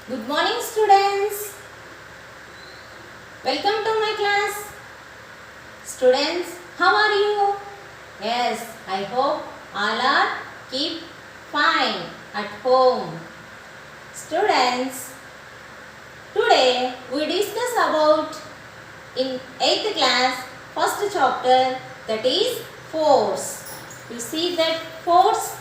Good morning, students. Welcome to my class. Students, how are you? Yes, I hope all are keep fine at home. Students, today we discuss about in 8th class first chapter, that is force. You see that force?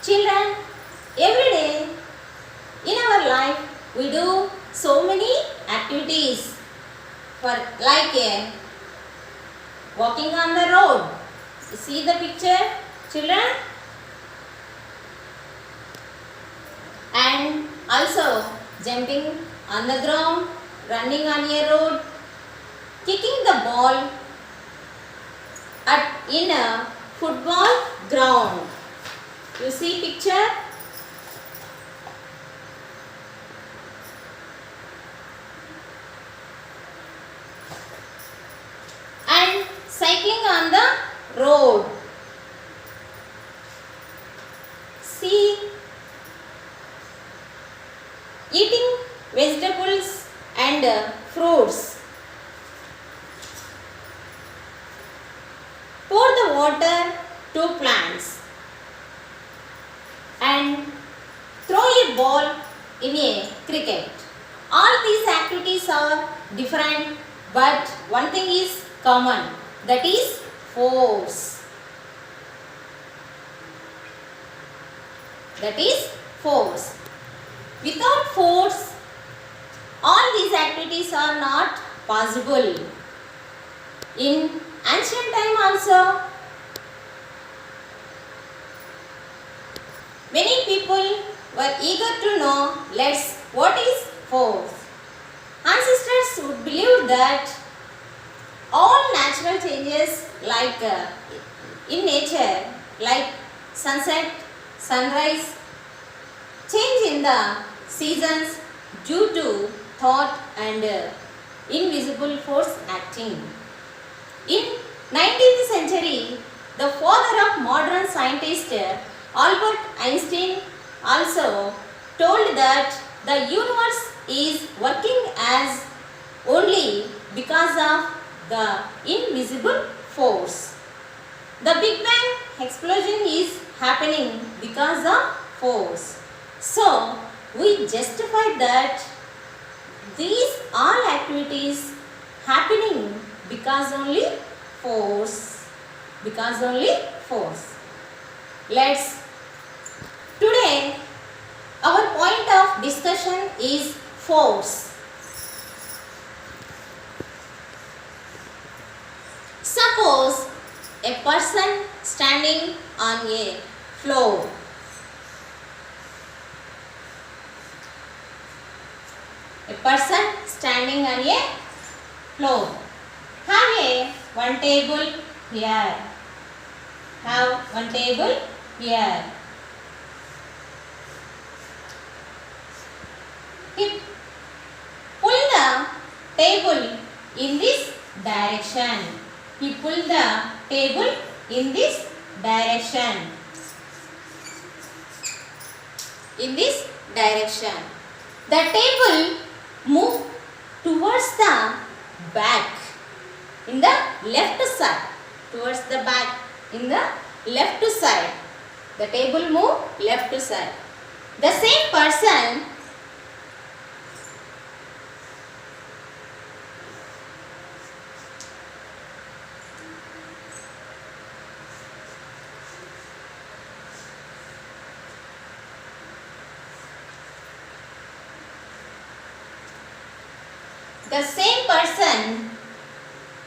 Children, every day in our life we do so many activities for like walking on the road. You see the picture, children? And also jumping on the ground, running on a road, kicking the ball in a football ground. You see picture? And cycling on the road. See, eating vegetables and fruits. Pour the water to plants and throw a ball in a cricket. All these activities are different, but one thing is common, that is force. That is force. Without force, all these activities are not possible. In ancient time also, many people were eager to know what is force. Ancestors would believe that all natural changes like in nature, like sunset, sunrise, change in the seasons due to thought and invisible force acting. In 19th century, the father of modern scientist Albert Einstein also told that the universe is working as only because of the invisible force. The Big Bang explosion is happening because of force. So, we justify that these all activities happening because only force. Because only force. Today our point of discussion is force. Suppose a person standing on a floor. A person standing on a floor. Have one table here. Have one table here. He pull the table in this direction. He pull the table in this direction. In this direction. The table move towards the back. In the left side. Towards the back. In the left side. The table move left side. The same person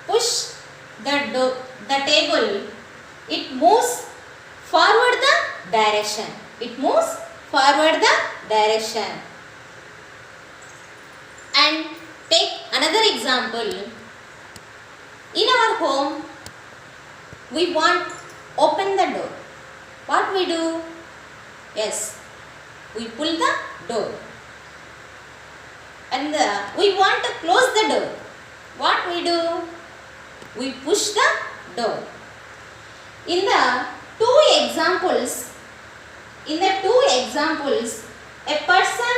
push the table, it moves forward the direction. It moves forward the direction. And take another example. In our home, we want open the door. What we do? Yes, we pull the door. And we want to close the door. What we do? We push the door. In the two examples, in the two examples, a person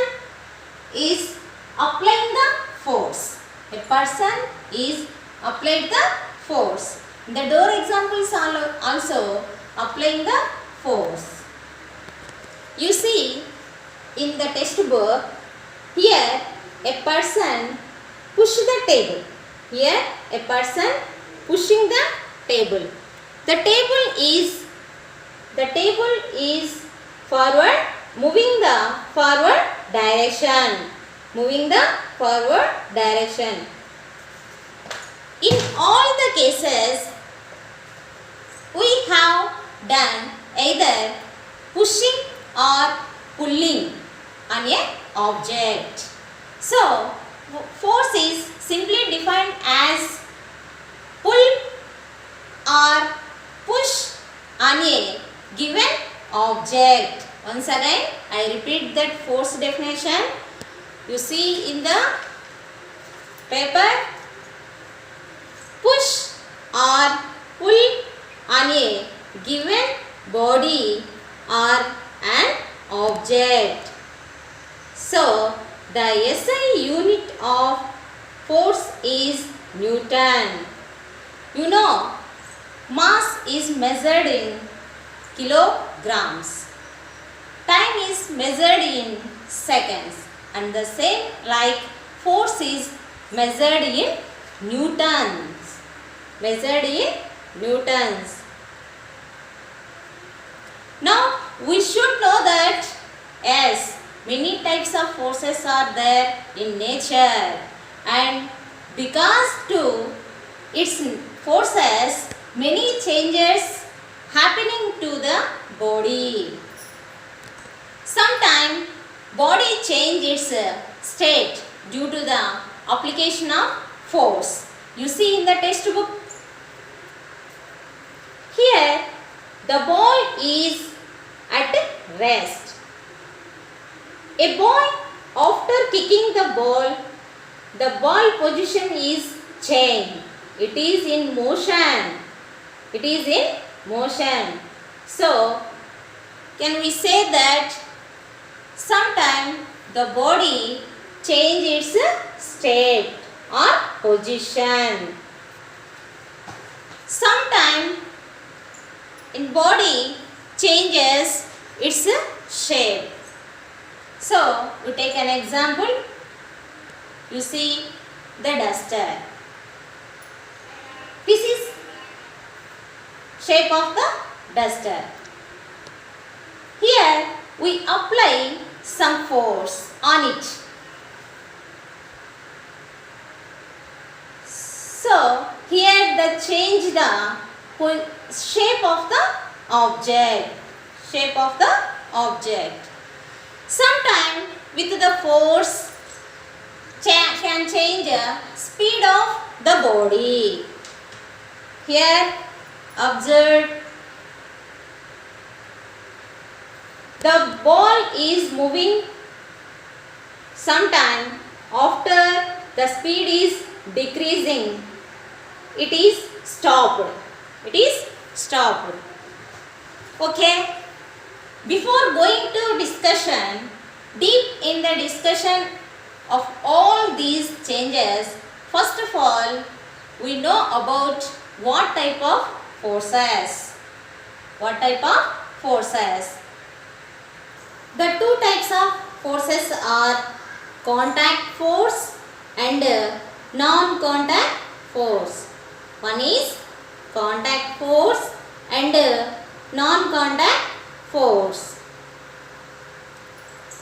is applying the force. A person is applied the force. The door examples are also applying the force. You see in the textbook, here a person push the table. Here a person pushing the table. The table is forward, moving the forward direction. Moving the forward direction. In all the cases, we have done either pushing or pulling on a object. So, force is simply defined as pull or push on a given object. Once again, I repeat that force definition. You see in the paper, push or pull on a given body or an object. So, the SI unit of force is Newton. You know, mass is measured in kilograms. Time is measured in seconds. And the same like force is measured in newtons. Measured in newtons. Now we should know that yes, many types of forces are there in nature, and because to its forces many changes happening to the body. Sometimes body change its state due to the application of force. You see in the textbook, here the ball is at rest. A boy, after kicking the ball position is changed. It is in motion. It is in motion. So, can we say that sometimes the body change its state or position. Sometimes in body changes its shape. So, we take an example. You see the duster. This is shape of the duster. Here we apply some force on it. So, here the change the shape of the object. Shape of the object. Sometimes with the force can change the speed of the body. Here observe, the ball is moving. Sometime after the speed is decreasing, it is stopped. It is stopped. Okay. Before going to discussion, deep in the discussion of all these changes, first of all, we know about what type of forces. What type of forces? The two types of forces are contact force and non-contact force. One is contact force and non-contact force.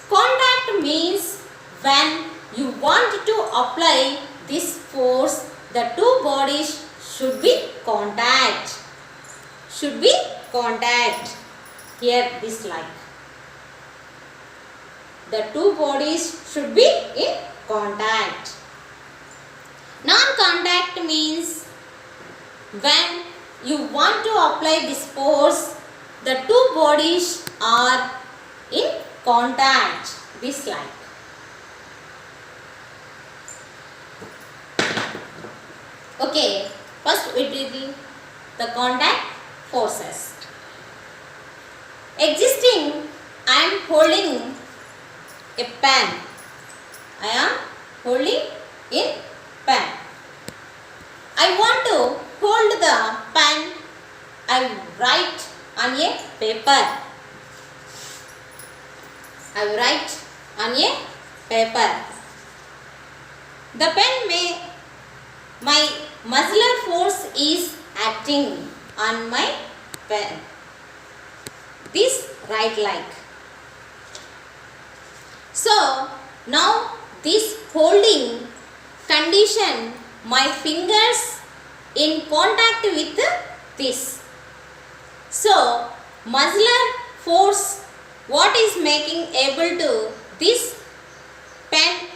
Contact means when you want to apply this force, the two bodies should be contact. Should be contact. Here this like. The two bodies should be in contact. Non-contact means when you want to apply this force, the two bodies are in contact. This like. Okay, first we did the contact forces. Existing, I am holding a pen. I am holding a pen. I want to hold the pen. I write on a paper. I write on a paper. The pen my muscular force is acting on my pen. This write like. So now this holding condition my fingers in contact with this. So muscular force what is making able to this pen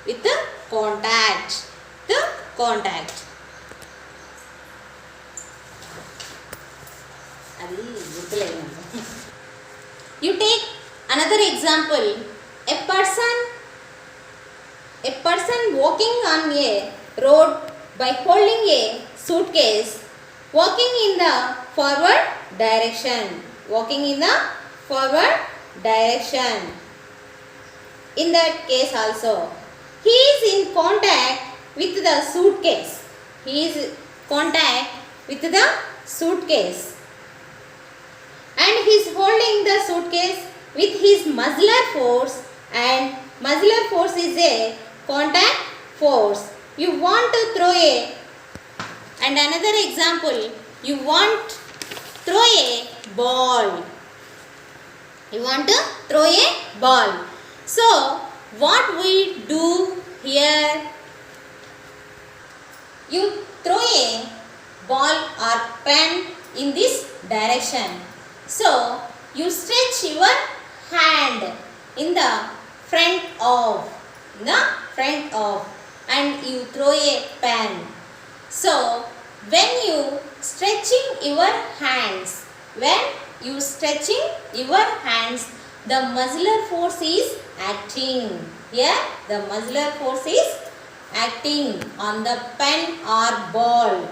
with the contact. The contact. You take another example. A person walking on a road by holding a suitcase, walking in the forward direction. Walking in the forward direction. In that case also, he is in contact with the suitcase. He is contact with the suitcase. And he is holding the suitcase with his muscular force, and muscular force is a contact force. You want to throw a, and another example, you want throw a ball. You want to throw a ball. So what we do here, you throw a ball or pen in this direction. So you stretch your hand in the front of, and you throw a pen. So when you stretching your hands, the muscular force is acting. Here the muscular force is acting on the pen or ball,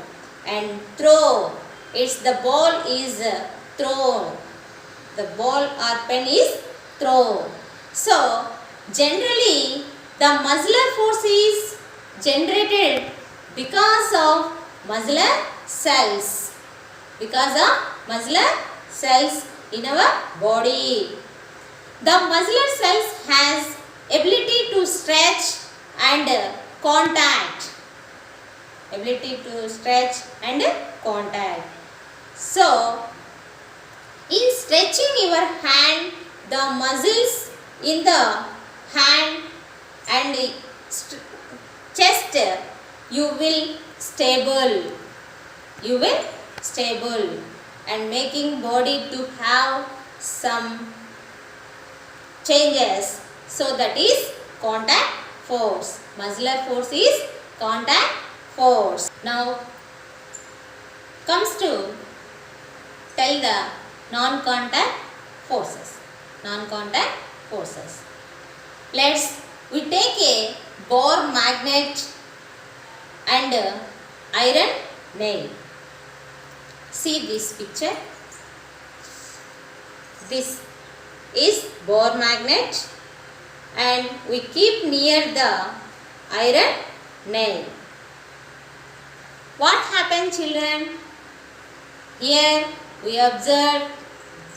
and throw. It's the ball is thrown. The ball or pen is thrown. So generally the muscular force is generated because of muscular cells. Because of muscular cells in our body. The muscular cells has ability to stretch and contact. Ability to stretch and contact. So in stretching your hand, the muscles in the hand and chest, you will stable. You will stable, and making body to have some changes. So that is contact force. Muscular force is contact force. Now comes to tell the non-contact forces. Non-contact forces. We take a bore magnet and iron nail. See this picture. This is bore magnet, and we keep near the iron nail. What happened, children? Here we observe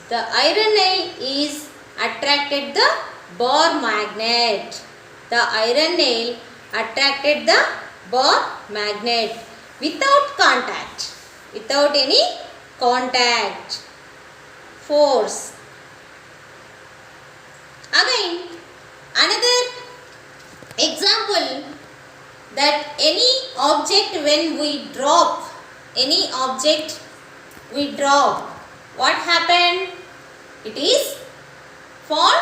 the iron nail is attracted the bore magnet. The iron nail attracted the bore magnet without contact. Without any contact force. Again, another example, that any object when we drop, what happened? It is fall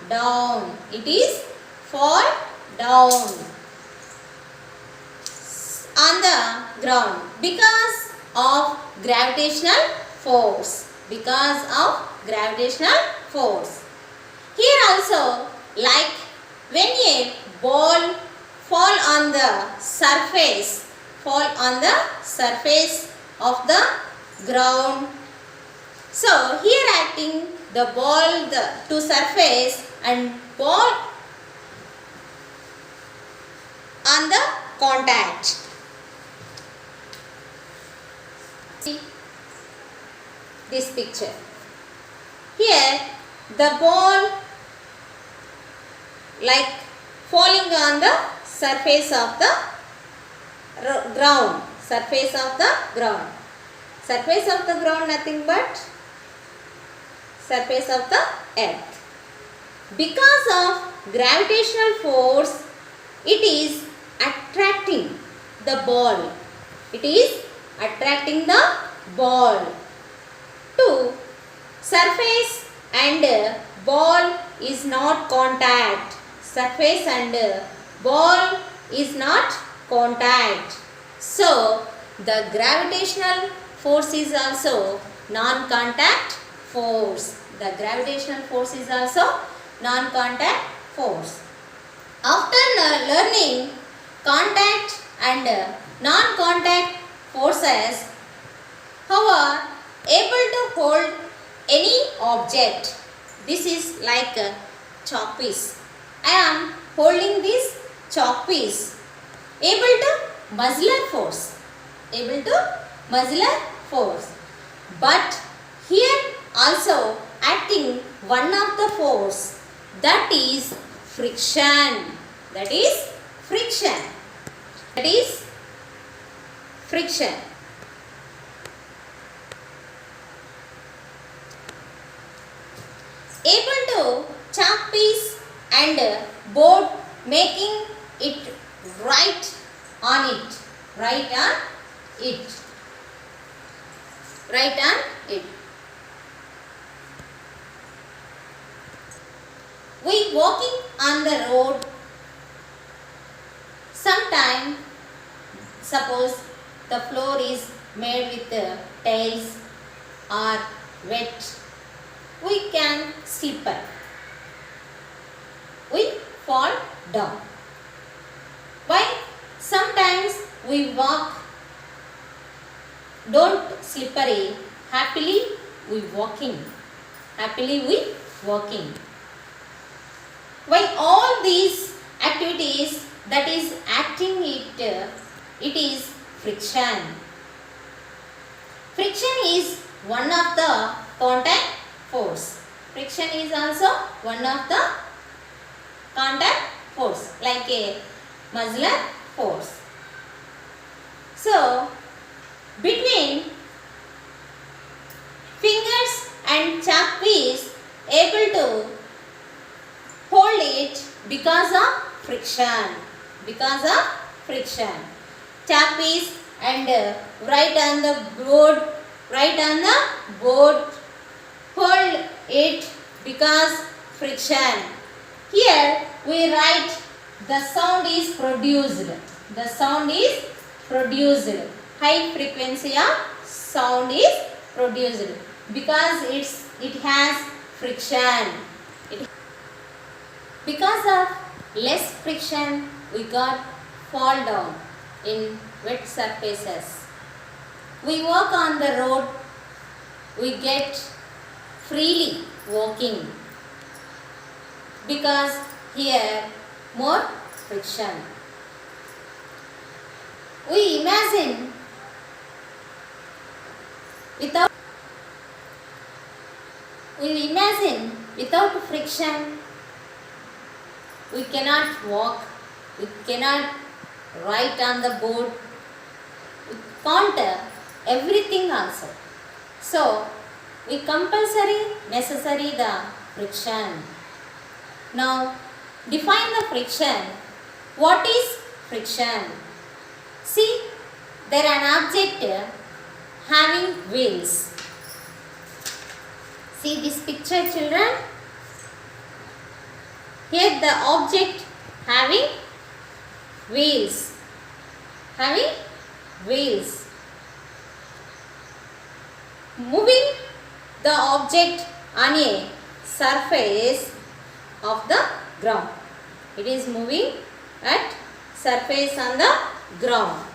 down. It is fall down on the ground because of gravitational force. Because of gravitational force. Here also, like when a ball fall on the surface of the ground, So here acting the ball to surface and ball on the contact. See this picture. Here the ball like falling on the surface of the ground. Surface of the ground. Surface of the ground nothing but surface of the earth. Because of gravitational force, it is attracting the ball. It is attracting the ball to surface and ball is not contact. Surface and ball is not contact. So, the gravitational force is also non-contact force. The gravitational force is also non-contact force. After learning contact and non-contact forces, how are able to hold any object. This is like a chalk piece. I am holding this chalk piece. Able to muscular force. Able to muscular force. But here also acting one of the force, that is friction. That is friction. That is friction. Able to chalk piece and board making it right on it. Right on it. Right on it. We walking on the road. Sometime suppose the floor is made with tiles or wet, we can slip. We fall down. Why? Sometimes we walk don't slippery, happily we walking. Happily we walking. Why all these activities that is acting it is friction. Friction is one of the contact force. Friction is also one of the contact force like a muscular force. So between fingers and chalk piece able to hold it because of friction. Because of friction. Chalk piece and write on the board. Write on the board. Hold it because friction. Here we write the sound is produced. The sound is produced. High frequency of sound is produced because it has friction. Because of less friction, we got fall down in wet surfaces. We walk on the road, we get freely walking because here more friction. We imagine without friction we cannot walk, we cannot write on the board, we can't everything also. So we compulsory necessary the friction. Now define the friction. What is friction? See, there an object having wheels. See this picture, children. Here the object having wheels. Having wheels. Moving the object on a surface of the ground. It is moving at surface on the ground.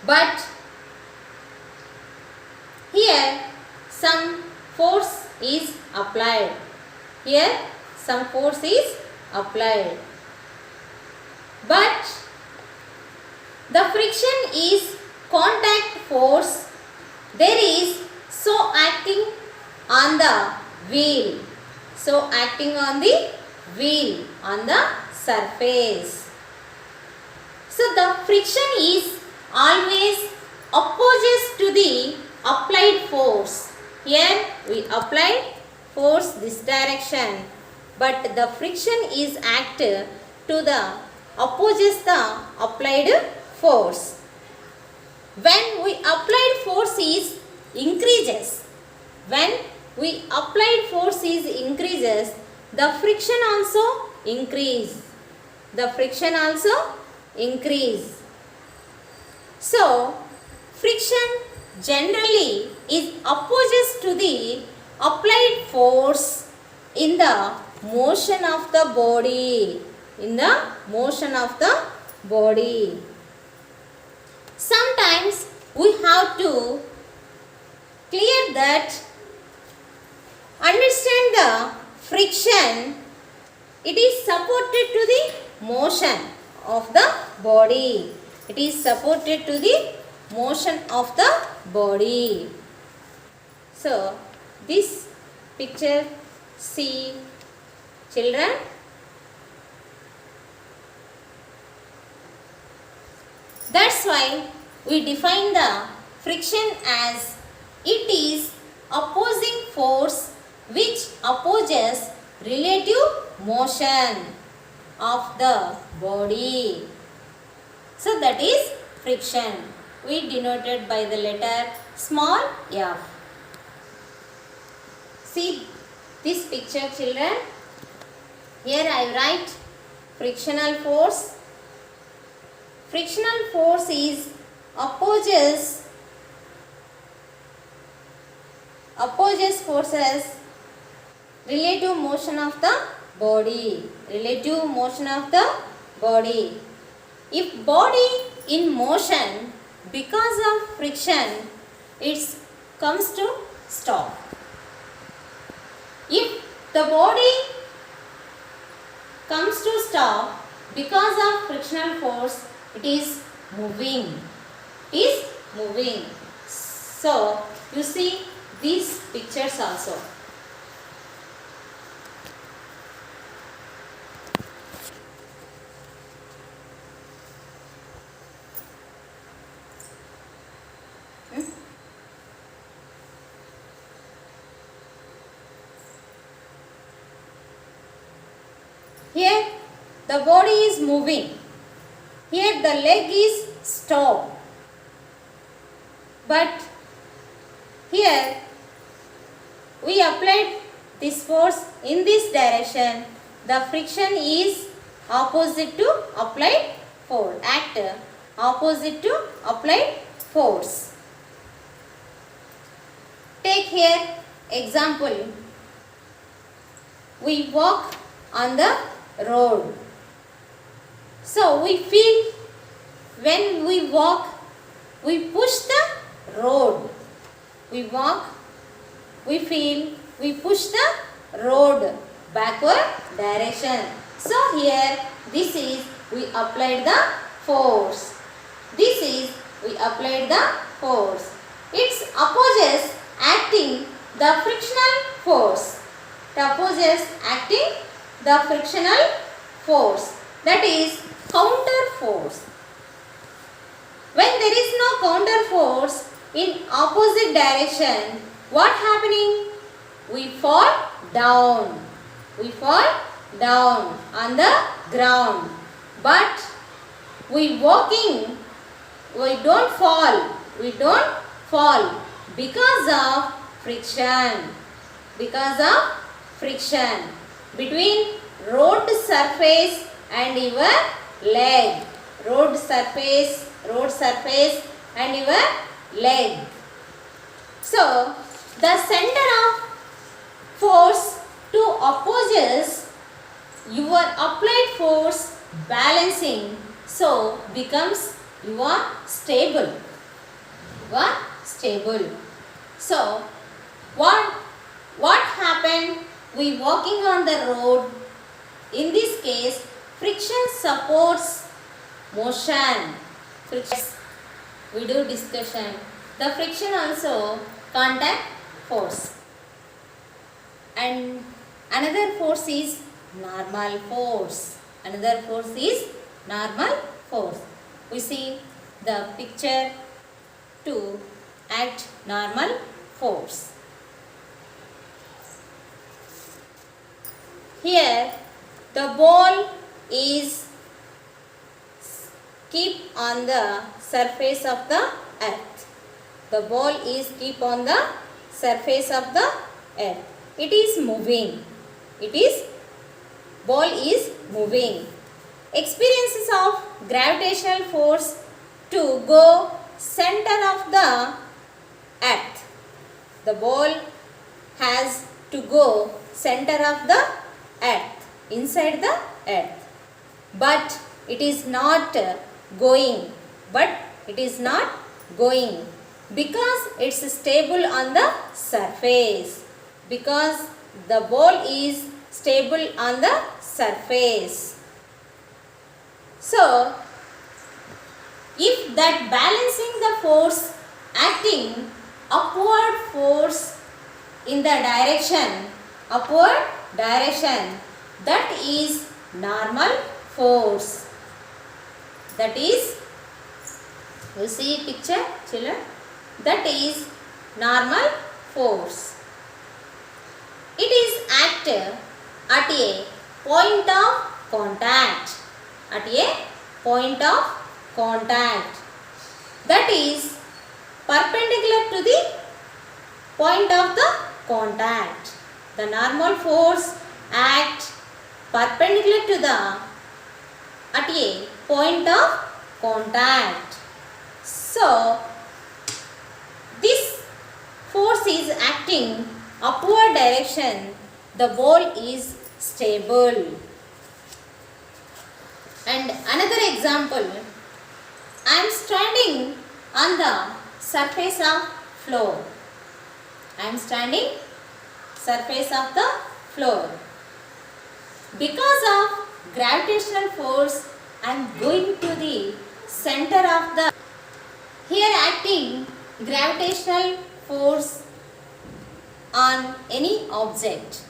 But here some force is applied. Here some force is applied. But the friction is contact force. There is so acting on the wheel. So acting on the wheel on the surface. So the friction is always opposite to the applied force. Here we apply force this direction, but the friction is act to the opposite the applied force. When we applied force is increases, when we applied force is increases, the friction also increase. The friction also increase. So friction generally is opposite to the applied force in the motion of the body. In the motion of the body. Sometimes we have to clear that, understand the friction, it is supported to the motion of the body. It is supported to the motion of the body. So this picture, see children. That's why we define the friction as it is opposing force which opposes relative motion of the body. So that is friction. We denoted by the letter small f. See this picture children. Here I write frictional force. Frictional force is opposes forces relative motion of the body. Relative motion of the body. If body in motion, because of friction, it comes to stop. If the body comes to stop because of frictional force, it is moving. It is moving. So you see these pictures also. Here the body is moving. Here the leg is stopped. But here we applied this force in this direction. The friction is opposite to applied force. Act opposite to applied force. Take here example. We walk on the road. So we feel when we walk, we push the road. We walk, we feel, we push the road backward direction. So here this is we applied the force. This is we applied the force. It opposes acting the frictional force. It opposes acting the frictional force. That is counter force. When there is no counter force in opposite direction, what happening? We fall down. We fall down on the ground. But we walking, we don't fall. We don't fall because of friction. Because of friction between road surface and your leg. Road surface and your leg. So the center of force to opposes your applied force balancing, so becomes you are stable. you are stable. So what happened? We walking on the road. In this case, friction supports motion. Friction, we do discussion. The friction also contact force. And another force is normal force. Another force is normal force. We see the picture to act normal force. Here the ball is keep on the surface of the earth. The ball is keep on the surface of the earth. It is moving. Ball is moving. Experiences of gravitational force to go center of the earth. The ball has to go center of the earth, inside the earth. But it is not going. Because it's stable on the surface. Because the ball is stable on the surface. So, if that balancing the force acting upward force in the upward direction, that is normal force. That is, you see picture children, that is normal force. It is active at a point of contact. That is perpendicular to the point of the contact. The normal force acts perpendicular to at a point of contact. So this force is acting upward direction. The ball is stable. And another example, I am standing on the surface of floor. Because of gravitational force, I am going to the center of the, here acting gravitational force on any object.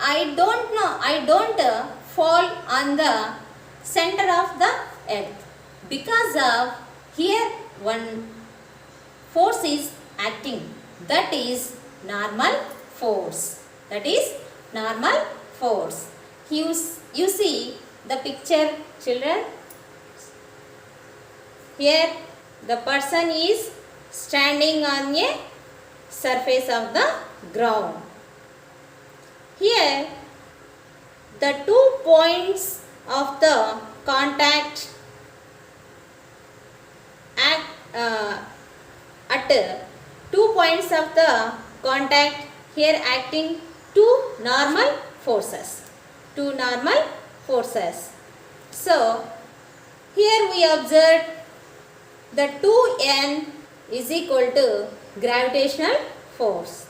I don't fall on the center of the earth. Because of here one force is acting. That is normal force. You see the picture children. Here the person is standing on a surface of the ground. Here the 2 points of the contact at 2 points of the contact, here acting two normal forces. So here we observe the 2n is equal to gravitational force.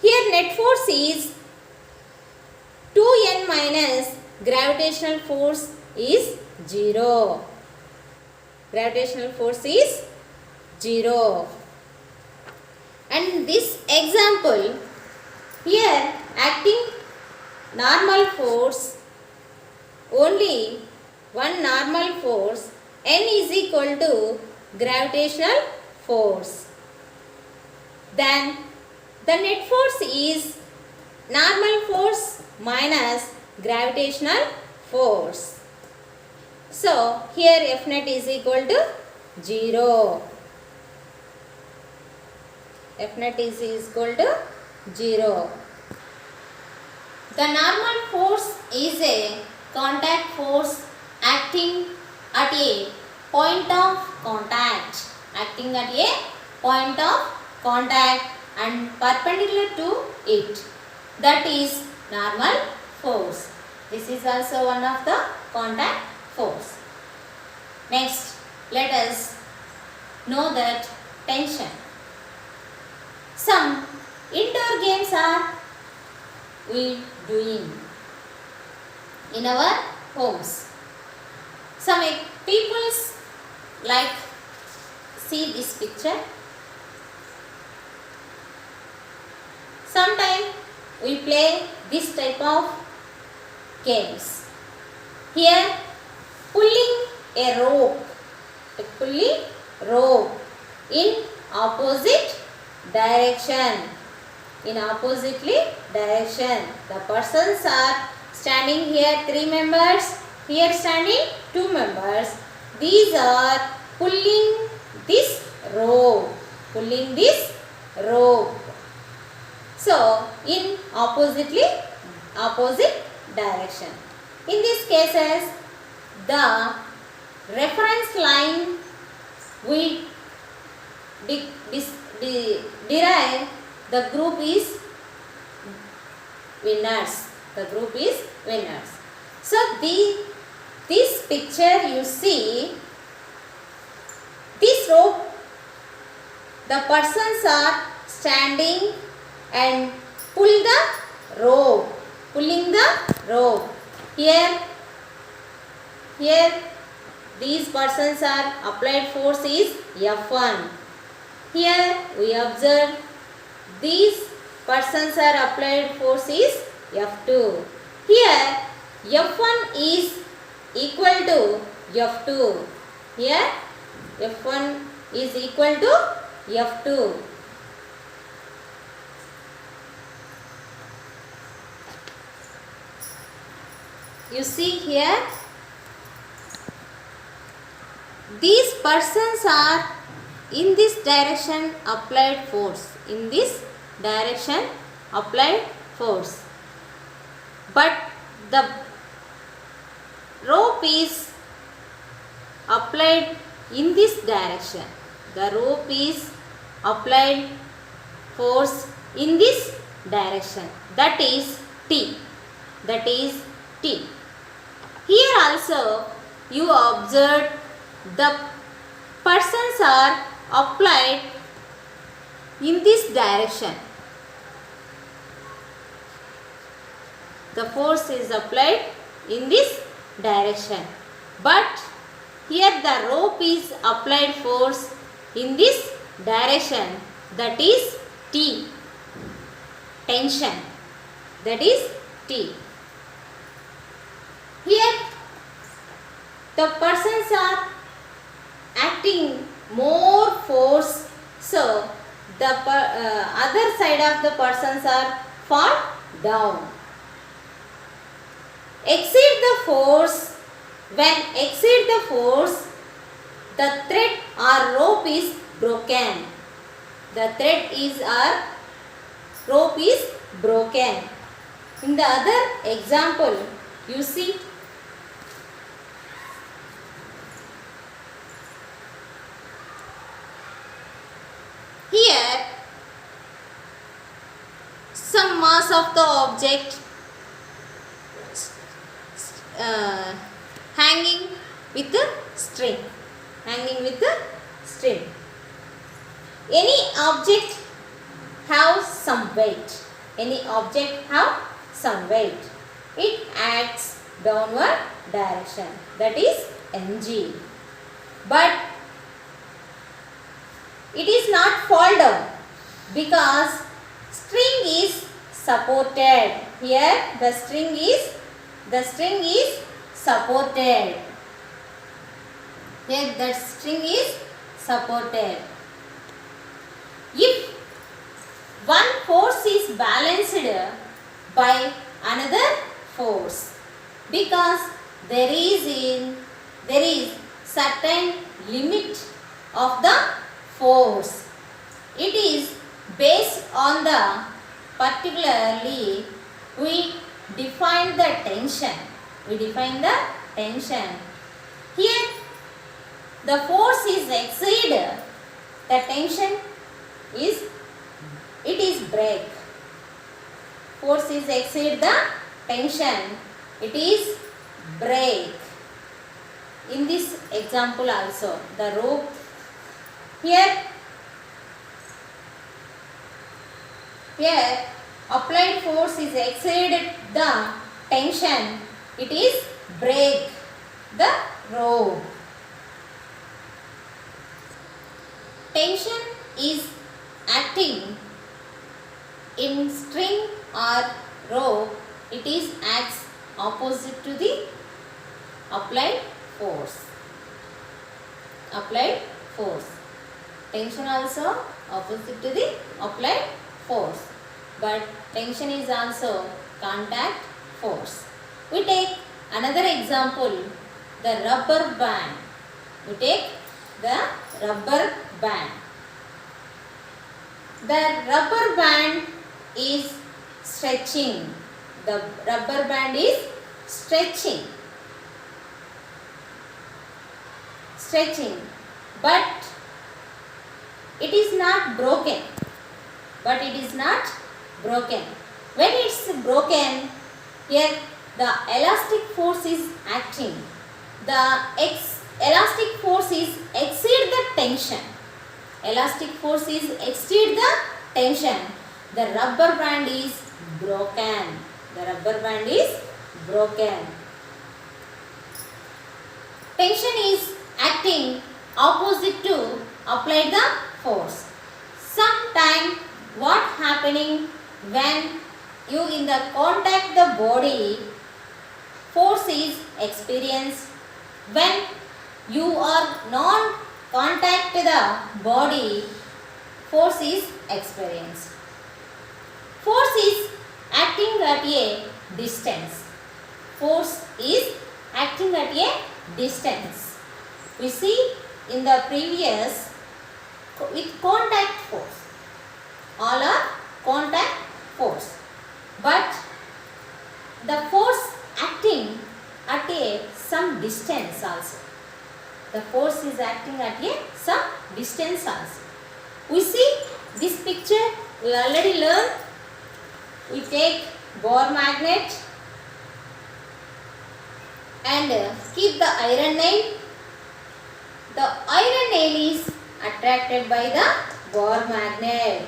Here net force is 2n minus gravitational force is 0. And this example, here acting normal force, only one normal force, n is equal to gravitational force. Then the net force is normal force minus gravitational force. So here F net is equal to 0. The normal force is a contact force acting at a point of contact and perpendicular to it. That is normal force. This is also one of the contact force. Next, let us know that tension. Some indoor games are we doing in our homes. Some people's like see this picture. Sometimes we play this type of games. Here, pulling a rope, in opposite direction. In oppositely direction. The persons are standing here 3 members, here standing 2 members. These are pulling this rope. Pulling this rope. So, in opposite direction. In these cases, the reference line we derive the group is winners. The group is winners. So, this picture you see, this rope, the persons are standing and pull the rope, pulling the rope. Here these persons are applied force is F1. Here we observe these persons are applied force is F2. Here F1 is equal to F2. Here F1 is equal to F2. You see here, these persons are in this direction applied force. In this direction applied force. But the rope is applied in this direction. The rope is applied force in this direction. That is T. That is T. Here also you observe the persons are applied in this direction. The force is applied in this direction. But here the rope is applied force in this direction. That is T. Tension. That is T. Here the persons are acting more force, so the other side of the persons are fall down. Exceed the force. When exceed the force, the thread or rope is broken. The thread is or rope is broken. In the other example, you see, here some mass of the object hanging with the string. Hanging with the string. Any object have some weight. Any object have some weight. It acts downward direction. That is mg. But it is not fall down because string is supported. Here the string is supported. Here the string is supported. If one force is balanced by another force, because there is certain limit of the force. It is based on the particularly we define the tension. We define the tension. Here the force is exceed, the tension is break. Force is exceed the tension, it is break. in this example also, the rope here applied force is exceeded the tension, it is break the rope. Tension is acting in string or rope, it is acts opposite to the applied force. Applied force. Tension also opposite to the applied force. But tension is also contact force. We take another example, the rubber band. We take the rubber band. The rubber band is stretching. The rubber band is stretching. Stretching. But it is not broken. But it is not broken. When it's broken, here the elastic force is acting. The elastic force is exceed the tension. Elastic force is exceed the tension. The rubber band is broken. The rubber band is broken. Tension is acting opposite to apply the force. Sometime what happening when you in the contact the body, force is experienced. When you are non contact the body, force is experienced. Force is acting at a distance. Force is acting at a distance. We see in the previous with contact force. All are contact force. But the force acting at a some distance also. The force is acting at a some distance also. We see this picture, we already learned. We take bore magnet and keep the iron nail. The iron nail is attracted by the bore magnet.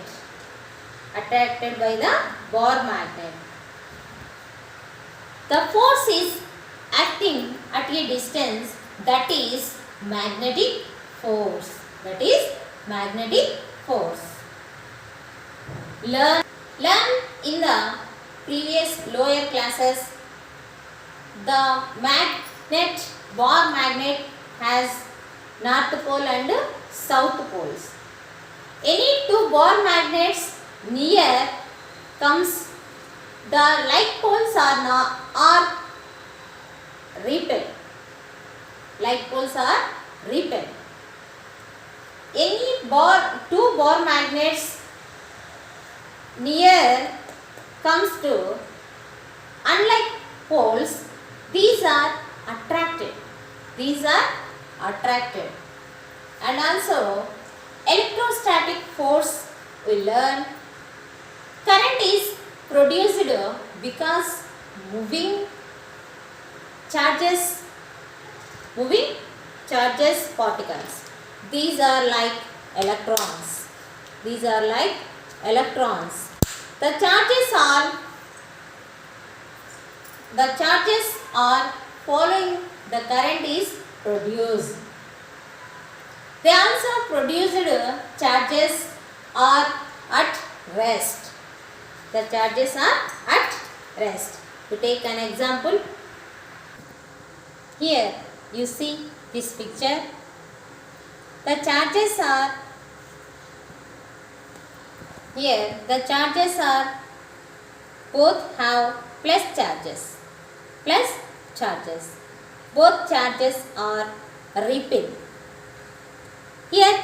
Attracted by the bore magnet. The force is acting at a distance, that is magnetic force. That is magnetic force. Learn in the previous lower classes, the bore magnet has north pole and south poles. Any two bore magnets near comes, the like poles are repelled. Like poles are repelled. Any two bore magnets near comes to, unlike poles, these are attracted. These are attracted. And also electrostatic force we learn. Current is produced because moving charges particles. These are like electrons. These are like electrons. The charges are following the current is produced. They also produced charges are at rest. The charges are at rest. To take an example, here you see this picture. The charges are here. The charges are both have plus charges. Plus charges. Both charges are repelled. Here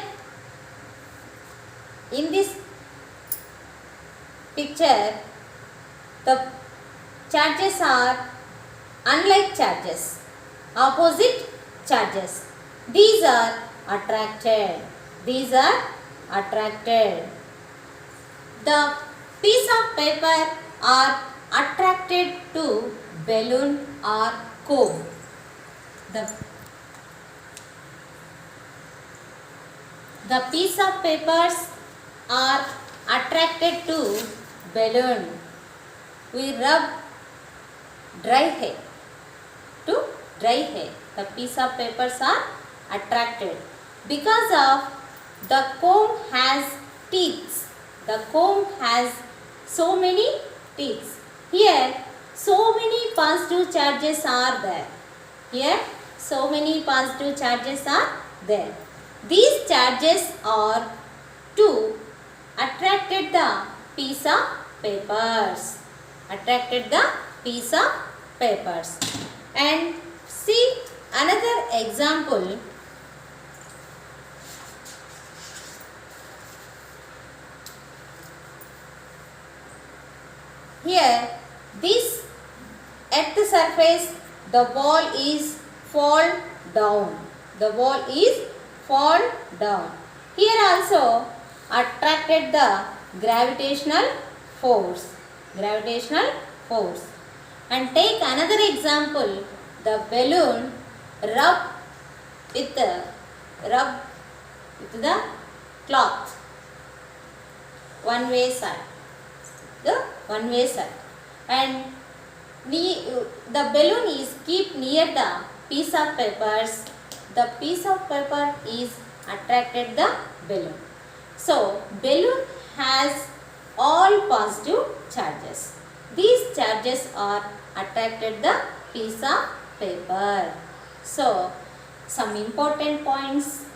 in this picture, the charges are unlike charges, opposite charges. These are attracted. These are attracted. The piece of paper are attracted to balloon or cone. The The piece of papers are attracted to balloon. We rub dry hair to dry hair. The piece of papers are attracted because of the comb has teeth. The comb has so many teeth. Here so many positive charges are there. Here so many positive charges are there. These charges are to attracted the piece of papers. Attracted the piece of papers. And see another example. Here this at the surface the ball is fall down. The ball is fall down. Here also attracted the gravitational force. Gravitational force. And take another example. The balloon rub with the cloth. One way side. The one way side. And the balloon is keep near the piece of papers. The piece of paper is attracted the balloon. So balloon has all positive charges. These charges are attracted the piece of paper. So some important points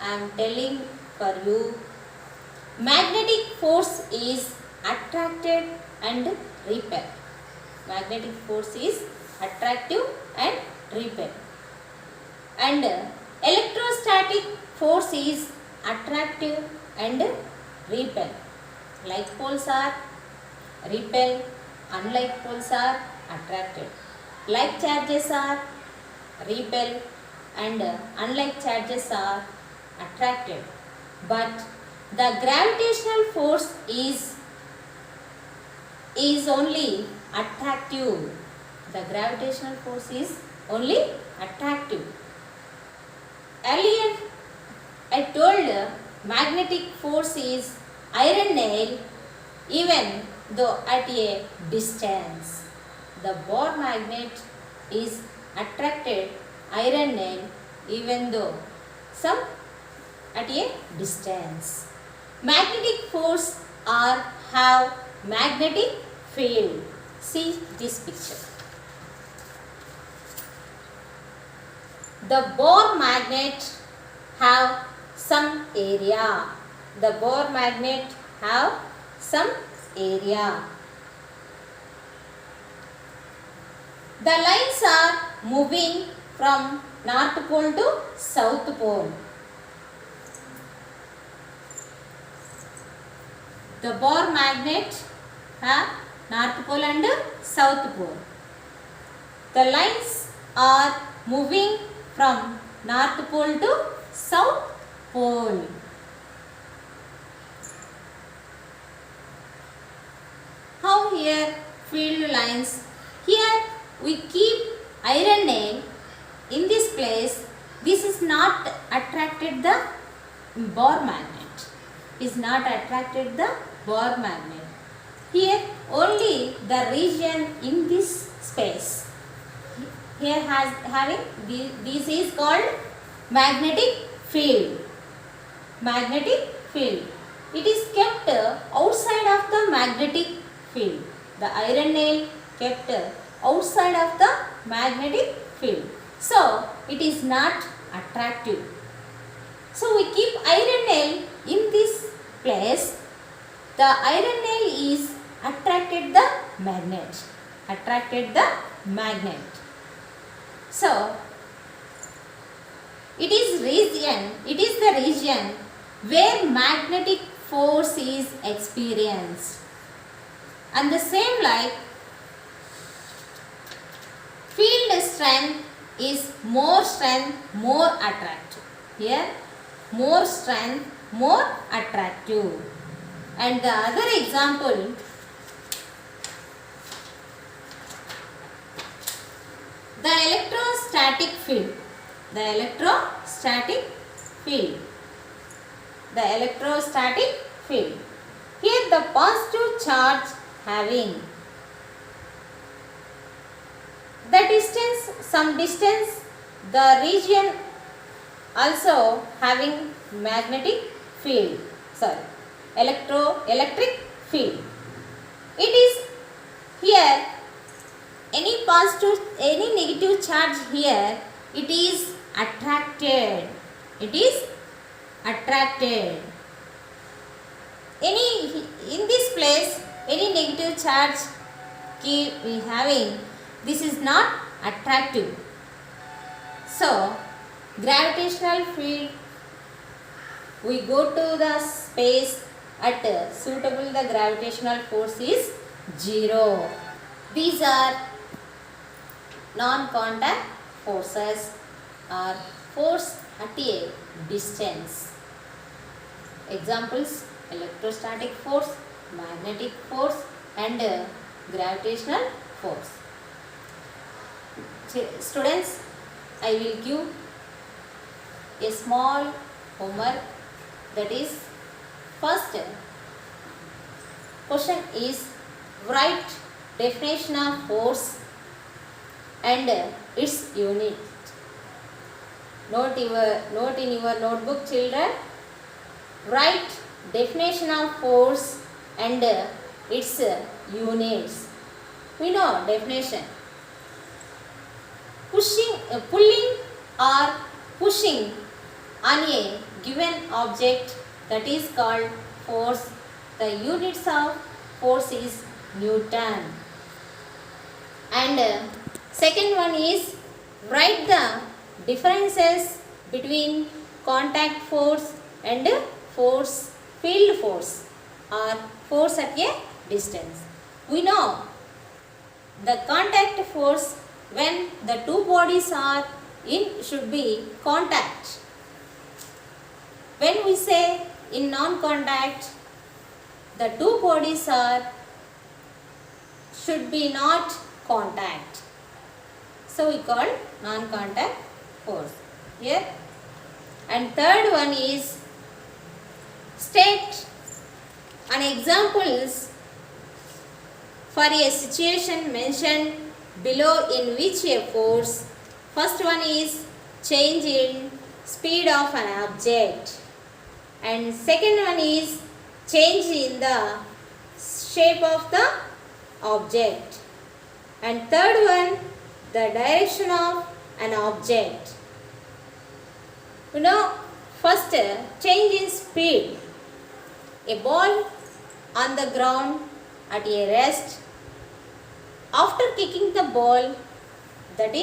I am telling for you. Magnetic force is attracted and repelled. Magnetic force is attractive and repelled. And electrostatic force is attractive and repelled. Like poles are repelled, unlike poles are attracted. Like charges are repelled and unlike charges are attracted. But the gravitational force is only attractive. The gravitational force is only attractive. Earlier I told magnetic force is iron nail even though at a distance. The Bohr magnet is attracted iron nail even though some at a distance. Magnetic force have magnetic field. See this picture. The Bohr magnet have some area. The Bohr magnet have some area. The lines are moving from North Pole to South Pole. The Bohr magnet have North Pole and South Pole. The lines are moving from North Pole to South Pole. How here field lines? Here we keep iron nail in this place. This is not attracted the Bohr magnet. Is not attracted the Bohr magnet. Here only the region in this space. Here having this is called magnetic field. Magnetic field. It is kept outside of the magnetic field. The iron nail kept outside of the magnetic field. So it is not attractive. So we keep iron nail in this place. The iron nail is attracted the magnet. Attracted the magnet. So it is the region where magnetic force is experienced. And the same like field strength is more strength, more attractive. Here more strength, more attractive. And the other example, the electrostatic field. The electrostatic field. the electrostatic field. Here the positive charge having the distance, some distance, the region also having magnetic field, electric field. It is here any positive, any negative charge here, it is attracted. It is attracted. Any in this place, any negative charge keep we having, this is not attractive. So gravitational field, we go to the space at suitable, the gravitational force is 0. These are non-contact forces or force at a distance. Examples: electrostatic force, magnetic force and gravitational force. Students, I will give a small homework, that is, first question is write definition of force and its unit. Note in your notebook, children. Write definition of force and its units. We know definition. Pulling or pushing on a given object, that is called force. The units of force is Newton. And second one is write the differences between contact force and force, field force or force at a distance. We know the contact force, when the two bodies are in, should be contact. When we say in non-contact, the two bodies are should be not contact. So we call non-contact force here. And third one is state an examples for a situation mentioned below in which a force, first one is change in speed of an object, and second one is change in the shape of the object, and third one the direction of an object. You know, first change in speed. A ball on the ground at a rest, after kicking the ball, that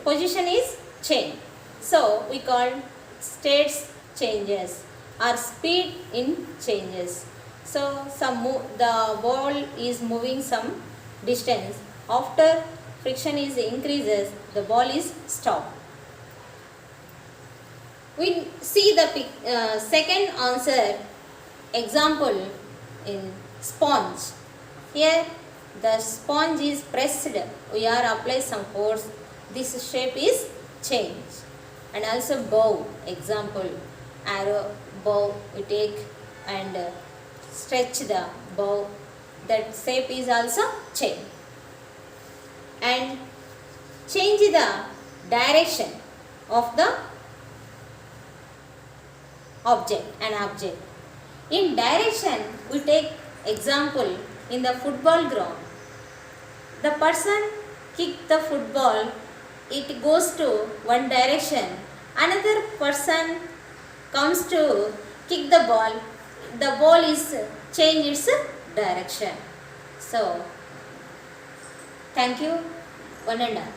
position is change. So we call states changes or speed in changes. So the ball is moving some distance, after friction is increases, the ball is stopped. We see the second answer example in sponge. Here the sponge is pressed, we are apply some force, this shape is changed. And also bow, example, arrow bow we take and stretch the bow, that shape is also changed. And change the direction of the object, an object. In direction, we take example in the football ground. The person kick the football, it goes to one direction. Another person comes to kick the ball is change its direction. So, thank you, one and all.